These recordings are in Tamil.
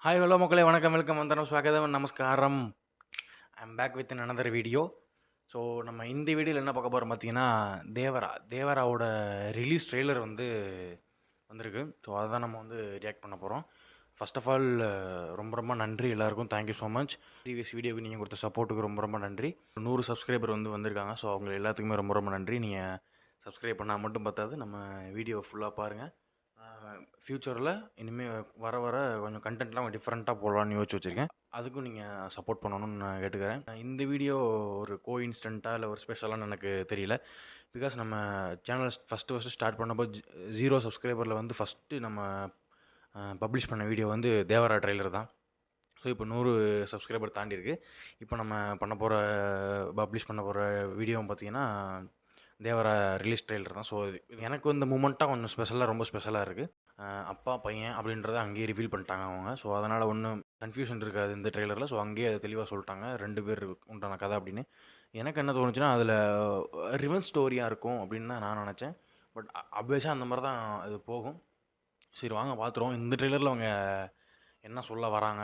ಹಾಯ್ ಹಲೋ ಮಕ್ಕಳೇ வணக்கம் வெல்கம் வந்தனம் ஸ்வாகதம் நமஸ்காரம். I'm back with another video. So நம்ம இந்த வீடியோவில் என்ன பார்க்க போகிறோம் பார்த்தீங்கன்னா, தேவராவோட ரிலீஸ் ட்ரெய்லர் வந்திருக்கு. ஸோ அதை தான் நம்ம ரியாக்ட் பண்ண போகிறோம். ஃபர்ஸ்ட் ஆஃப் ஆல் ரொம்ப ரொம்ப நன்றி எல்லாருக்கும். Thank you so much. ப்ரீவியஸ் வீடியோவுக்கு நீங்கள் கொடுத்த சப்போர்ட்டுக்கு ரொம்ப ரொம்ப நன்றி. 100 சப்ஸ்கிரைபர் வந்திருக்காங்க. ஸோ அவங்க எல்லாத்துக்குமே ரொம்ப ரொம்ப நன்றி. நீங்கள் சப்ஸ்கிரைப் பண்ணால் மட்டும் பார்த்தாது, நம்ம வீடியோ ஃபுல்லாக பாருங்கள். ஃப்யூச்சரில் இனிமேல் வர வர கொஞ்சம் கண்டென்ட்லாம் டிஃப்ரெண்ட்டாக போடலான்னு யோசிச்சு வச்சுருக்கேன். அதுக்கும் நீங்கள் சப்போர்ட் பண்ணணும்னு நான் கேட்டுக்கிறேன். இந்த வீடியோ ஒரு கோஇன்சிடென்ட்டாக இல்லை ஒரு ஸ்பெஷலான்னு எனக்கு தெரியல. பிகாஸ் நம்ம சேனல் ஃபஸ்ட்டு ஸ்டார்ட் பண்ணப்போ 0 சப்ஸ்கிரைபரில் ஃபஸ்ட்டு நம்ம பப்ளிஷ் பண்ண வீடியோ தேவரா ட்ரெய்லர் தான். ஸோ இப்போ 100 சப்ஸ்கிரைபர் தாண்டியிருக்கு. இப்போ நம்ம பப்ளிஷ் பண்ண போகிற வீடியோவும் பார்த்திங்கன்னா தேவரா ரிலீஸ் ட்ரெய்லர் தான். ஸோ எனக்கு இந்த மூமெண்ட்டாக கொஞ்சம் ஸ்பெஷலாக ரொம்ப ஸ்பெஷலாக இருக்குது. அப்பா பையன் அப்படின்றத அங்கேயே ரிவீல் பண்ணிட்டாங்க அவங்க. ஸோ அதனால் ஒன்றும் கன்ஃபியூஷன் இருக்காது இந்த ட்ரெய்லரில். ஸோ அங்கேயே அதை தெளிவாக சொல்லிட்டாங்க 2 பேர் உண்டான கதை அப்படின்னு. எனக்கு என்ன தோணுச்சுன்னா, அதில் ரிவெஞ்ச் ஸ்டோரியாக இருக்கும் அப்படின்னு தான் நான் நினச்சேன். பட் அப்வியஸாக அந்த மாதிரி தான் அது போகும். சரி வாங்க பார்த்துருவோம் இந்த ட்ரெய்லரில் அவங்க என்ன சொல்ல வராங்க,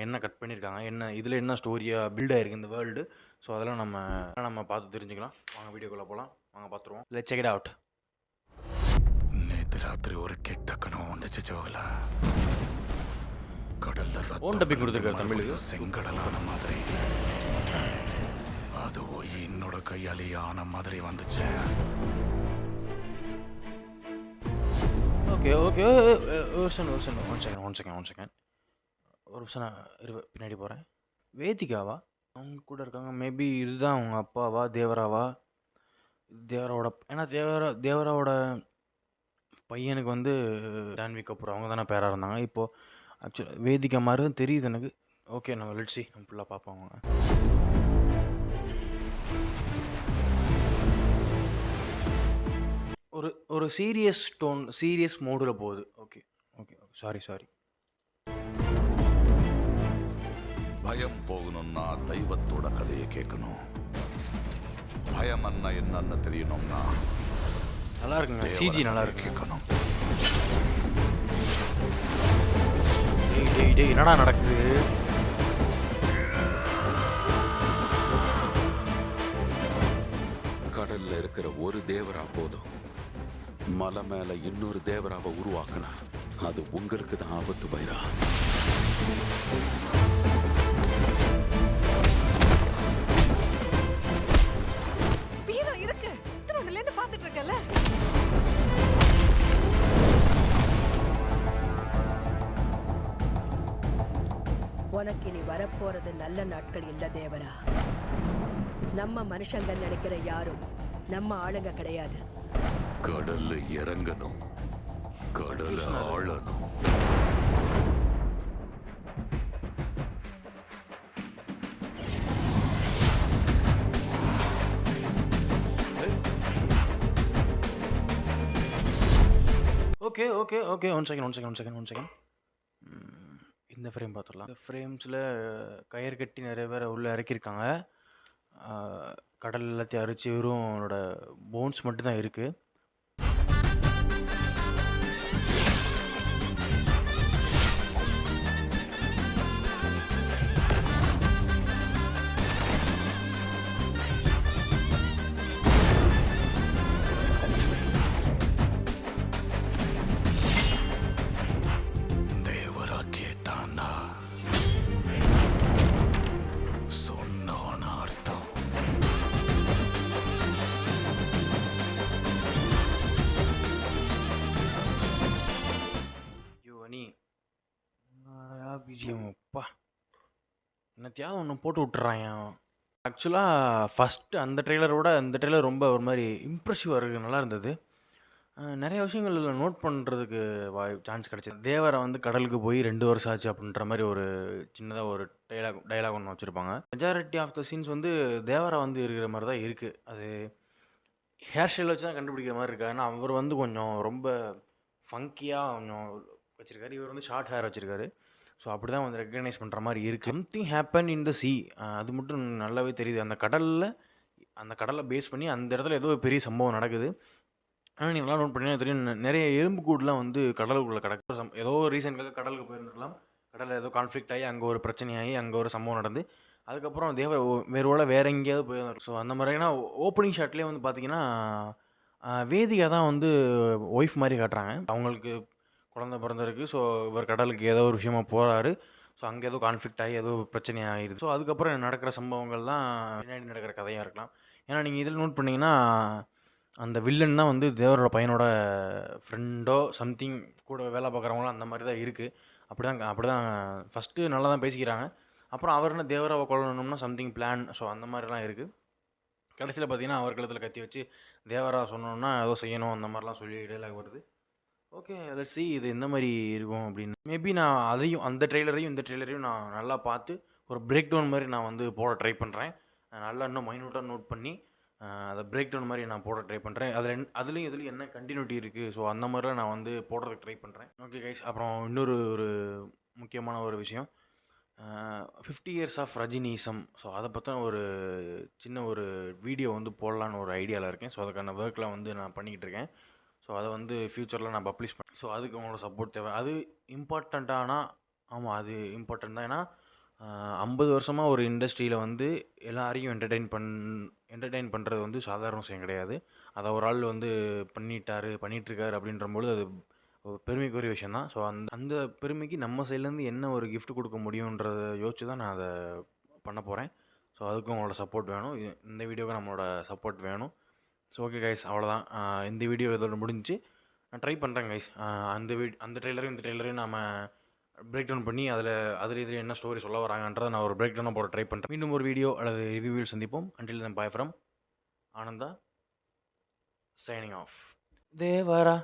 என்ன கட் பண்ணியிருக்காங்க, இதில் என்ன ஸ்டோரியாக பில்ட் ஆகிருக்கு இந்த வேர்ல்டு. ஸோ அதெல்லாம் நம்ம பார்த்து தெரிஞ்சுக்கலாம். வாங்க வீடியோக்குள்ளே போகலாம். வாங்க பார்த்துருவோம். Let's check it out. நேத்து ராத்திரி ஒரு கெட்ட கனவு வந்துச்சு ஜோகல. கடல்ல ஓன் டப்பிங் கொடுத்துருக்காரு தமிழுக்கு. செங்கடலான மாதிரி அது போய் என்னோட கையாலேயான மாதிரி வந்துச்சு. ஓகே ஓகே ஒரு செகண்ட் ஒரு பின்னாடி போகிறேன். வேதிகாவா அவங்க கூட இருக்காங்க? மேபி இதுதான் அவங்க அப்பாவா, தேவராவா? ஏன்னா தேவராவோட பையனுக்கு ஜான்வி கபூர் அவங்க தானே பேராக இருந்தாங்க. இப்போது ஆக்சுவலாக வேதிகா மாதிரி தான் தெரியுது எனக்கு. ஓகே நம்ம லெட்ஸி நம்ம ஃபுல்லாக பார்ப்போம். ஒரு சீரியஸ் மோடில் போகுது. Okay okay sorry. பயம் போகணும்னா தெய்வத்தோட கதையை கேட்கணும். பயம் என்னன்னு தெரியணும்னா நல்லா இருக்குங்க. சிஜி நல்லா இருக்கு. கேட்கணும். டேய் என்னடா நடக்குது? கடல்ல இருக்கிற ஒரு தேவரா போதும். மலை மேல இன்னொரு தேவராவை உருவாக்கணும். அது உங்களுக்கு தான் ஆபத்து பைரா. இருக்கு திருநெல்வேலில இருந்து பாத்துட்டு இருக்கல. உனக்கு இனி வரப்போறது நல்ல நாட்கள் இல்ல தேவரா. நம்ம மனுஷங்க நினைக்கிற யாரும் நம்ம ஆளுங்க கிடையாது. கடல்ல இறங்கணும், கடலை ஆளணும். Okay one second. இந்த ஃப்ரேம் பார்த்துடலாம். இந்த ஃப்ரேம்ஸில் கயிறு கட்டி நிறைய பேர் உள்ளே இறக்கியிருக்காங்க. கடல் எல்லாத்தையும் அரிச்சு வெறும் அவனோட போன்ஸ் மட்டும்தான் இருக்குது. தேவரா கேட்டானா சொன்னவன அர்த்தம். பிஜிஎம் அப்பா என்னத்தையாவது ஒன்று போட்டு விட்டுறான். ஆக்சுவலாக ஃபஸ்ட்டு அந்த ட்ரெய்லரோட இந்த ட்ரெய்லர் ரொம்ப ஒரு மாதிரி இம்ப்ரெசிவாக இருக்குது. நல்லா இருந்தது. நிறைய விஷயங்கள் நோட் பண்ணுறதுக்கு சான்ஸ் கிடச்சிது. தேவரை கடலுக்கு போய் 2 வருஷம் ஆச்சு அப்படின்ற மாதிரி ஒரு சின்னதாக ஒரு டைலாக் ஒன்று வச்சுருப்பாங்க. மெஜாரிட்டி ஆஃப் த சீன்ஸ் தேவரை இருக்கிற மாதிரி தான் இருக்குது. அது ஹேர் ஸ்டைல் வச்சு தான் கண்டுபிடிக்கிற மாதிரி இருக்குது. ஏன்னா அவர் கொஞ்சம் ரொம்ப ஃபங்கியாக கொஞ்சம் வச்சுருக்காரு. இவர் ஷார்ட் ஹேர் வச்சுருக்காரு. ஸோ அப்படி தான் ரெக்கக்னைஸ் பண்ணுற மாதிரி இருக்குது. சம்திங் ஹேப்பன் இன் த சீ, அது மட்டும் நல்லாவே தெரியுது. அந்த கடலை பேஸ் பண்ணி அந்த இடத்துல ஏதோ ஒரு பெரிய சம்பவம் நடக்குது. ஆனால் நீங்கள் நல்லா நோட் பண்ணிங்கன்னா தெரியும், நிறைய எறும்பு கூடுலாம் கடலுக்குள்ளே கிடக்கு. ஏதோ ரீசனுக்காக கடலுக்கு போயிருந்துருக்கலாம். கடலில் ஏதோ கான்ஃப்ளிக்ட் ஆகி அங்கே ஒரு பிரச்சனையாகி அங்கே ஒரு சம்பவம் நடந்து அதுக்கப்புறம் தேவர் வேற எங்கேயாவது போயிருந்தார். ஸோ அந்த மாதிரினா ஓப்பனிங் ஷாட்லேயே வந்து பார்த்தீங்கன்னா வேதிகா தான் வந்து ஒய்ஃப் மாதிரி காட்டுறாங்க. அவங்களுக்கு குழந்தை பிறந்திருக்கு. ஸோ இவர் கடலுக்கு ஏதோ ஒரு விஷயமா போகிறாரு. ஸோ அங்கே ஏதோ கான்ஃப்ளிக்ட் ஆகி ஏதோ பிரச்சனை ஆகிடுது. ஸோ அதுக்கப்புறம் நடக்கிற சம்பவங்கள் தான் பின்னாடி நடக்கிற கதையாக இருக்கலாம். ஏன்னா நீங்கள் இதில் நோட் பண்ணிங்கன்னா அந்த வில்லன் தான் வந்து தேவரோட பையனோட ஃப்ரெண்டோ சம்திங் கூட வேலை பார்க்குறவங்களோ அந்த மாதிரி தான் இருக்குது. அப்படி தான் ஃபஸ்ட்டு நல்லா தான் பேசிக்கிறாங்க. அப்புறம் அவர் என்ன தேவராவை கொல்லணும்னா சம்திங் பிளான். ஸோ அந்த மாதிரிலாம் இருக்குது. கடைசியில் பார்த்தீங்கன்னா அவர் கழுத்தில் கத்தி வச்சு தேவரா சொன்னோன்னா ஏதோ செய்யணும் அந்த மாதிரிலாம் சொல்லி டைலாக் வருது. ஓகே லெட்ஸ் see இது எந்த மாதிரி இருக்கும் அப்படின்னு. மேபி நான் அதையும் அந்த ட்ரெய்லரையும் இந்த ட்ரெய்லரையும் நான் நல்லா பார்த்து ஒரு பிரேக் டவுன் மாதிரி நான் வந்து போட ட்ரை பண்ணுறேன். நல்லா இன்னும் மைன்யூட்டாக நோட் பண்ணி அதை பிரேக் டவுன் மாதிரி நான் போட ட்ரை பண்ணுறேன். அதுலேயும் இதுலேயும் என்ன கண்டினியூட்டி இருக்குது. ஸோ அந்த மாதிரிலாம் நான் வந்து போடுறதுக்கு ட்ரை பண்ணுறேன். ஓகே கைஸ், அப்புறம் இன்னொரு முக்கியமான ஒரு விஷயம், 50 இயர்ஸ் ஆஃப் ரஜினிசம். ஸோ அதை பற்றின ஒரு சின்ன ஒரு வீடியோ வந்து போடலான்னு ஒரு ஐடியாவில் இருக்கேன். ஸோ அதுக்கான ஒர்க்லாம் வந்து நான் பண்ணிக்கிட்டு இருக்கேன். ஸோ அதை வந்து ஃப்யூச்சரில் நான் பப்ளிஷ் பண்ணேன். ஸோ அதுக்கு உங்களோட சப்போர்ட் தேவை. அது இம்பார்ட்டண்ட்டானா ஆமாம் அது இம்பார்ட்டன்ட் தான். ஏன்னா 50 வருஷமாக ஒரு இண்டஸ்ட்ரியில் வந்து எல்லாரையும் என்டர்டெயின் பண்ணுறது வந்து சாதாரண விஷயம் கிடையாது. அதை ஒரு ஆள் வந்து பண்ணிகிட்ருக்காரு அப்படின்றபொழுது அது ஒரு பெருமைக்குரிய விஷயம் தான். ஸோ அந்த பெருமைக்கு நம்ம சைட்லேருந்து என்ன ஒரு கிஃப்ட் கொடுக்க முடியுன்றதை யோசிச்சு தான் நான் அதை பண்ண போகிறேன். ஸோ அதுக்கும் உங்களோட சப்போர்ட் வேணும். இந்த வீடியோவுக்கு நம்மளோட சப்போர்ட் வேணும். ஸோ ஓகே கைஸ், அவ்வளோதான். இந்த வீடியோ இதோட முடிஞ்சு. நான் ட்ரை பண்ணுறேன் கைஸ். அந்த ட்ரெய்லரையும் இந்த ட்ரெய்லரையும் நம்ம பிரேக் டவுன் பண்ணி இதில் என்ன ஸ்டோரி சொல்ல வராங்கன்றதை நான் ஒரு பிரேக் டவுனாக போட ட்ரை பண்ணுறேன். மீண்டும் ஒரு வீடியோ அல்லது ரிவ்யூவில் சந்திப்போம். Until then by from Ananda, signing off. Devara.